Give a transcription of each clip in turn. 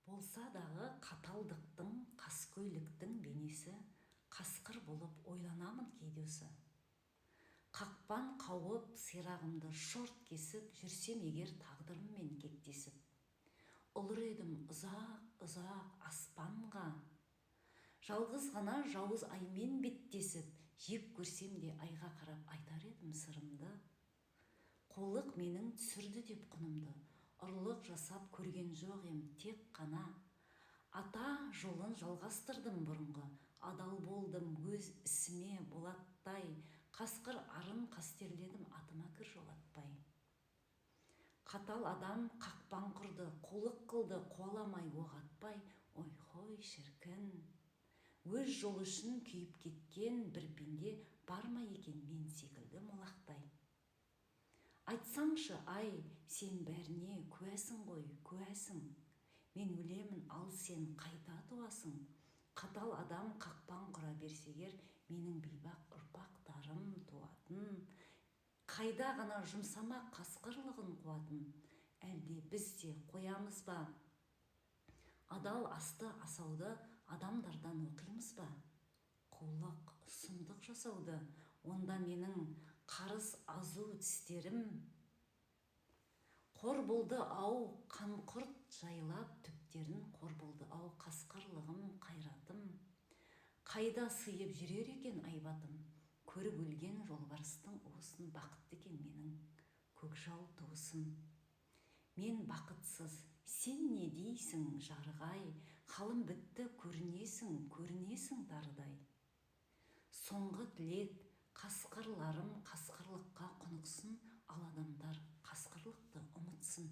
Болса дағы қаталдықтың, қаскөйліктің бейнесі қасқыр болып ойланамын кейдесі. Қақпан қауып сирағымды шорт кесіп, жүрсем егер тағдырыммен кектесіп. Ұлыр едім ұзақ аспанға, жалғыз ғана жауыз аймен беттесіп, жек көрсем де айға қарап айтар едім сырымды. Қолық менің түсірді деп құнымды, ұрлық жасап көрген жоқ ем тек қана. Ата жолын жалғастырдым бұрынғы, адал болдым өз ісіме болаттай, қасқыр арын қастерледім атыма кір жолатпай. Қатал адам қақпан құрды, қолық қылды, қуаламай оқ атпай, ой хой шіркін. Өз жол үшін күйіп кеткен бір пенде бар ма екен мен секілді молақтай. Айтсаңшы, ай, сен бәріне куәсің ғой, куәсің. Мен өлемін, ал сен қайта туасың. Қатал адам қақпан құра берсегер, менің бейбақ ұрпақтарым туатын. Қайда ғана жұмсамақ қасқырлығын қуатын. Әлде біз де қоямыз ба? Адал асты асауды адамдардан оқимыз ба? Қулық, сұмдық жасауды, онда менің қарыс азу тістерім. Қор болды ау қанқұрт жайлап түптерін, қор болды ау қасқырлығым, қайратым. Қайда сыйып жүрер екен айбатым, көріп өлген жолбарыстың уысын, бақытты екен менің көкжал туысым. Мен бақытсыз, сен не дейсің жарығай, халым бітті көрінесің тарыдай. Соңғы тілек, қасқырларым қасқырлыққа құнықсын, ал адамдар қасқырлықты ұмытсын.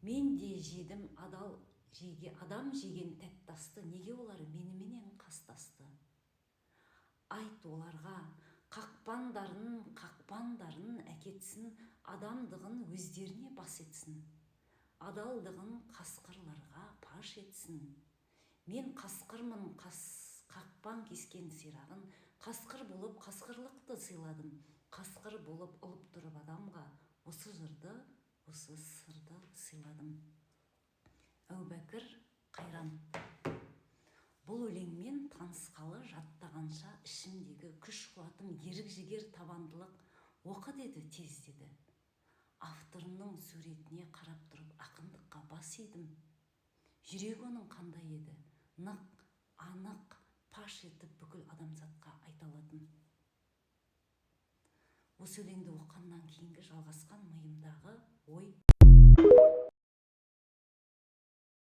Мен де жедім адам жеген тәттасты, неге олар меніменен қастасты? Айт оларға қақпандарын әкетсін, адамдығын өздеріне бас етсін. Адалдығын қасқырларға паш етсін. Мен қасқырмын, қақпан кескен сирағын, қасқыр болып қасқырлықты сыйладым. Қасқыр болып ұлып тұрып адамға, осы жырды, осы сырды сыйладым. Әубәкір Қайран. Бұл өлеңмен танысқалы жаттағанша ішімдегі күш қуатым, ерік жігер табандылық оқы деді, тез деді. Авторының суретіне қарап тұрып ақындыққа бас едім. Жүрек оның қандай еді, нық, анық, паш етіп бүкіл адамзатқа айта алатын. Осы өлеңді оққаннан кейінгі жалғасқан миымдағы ой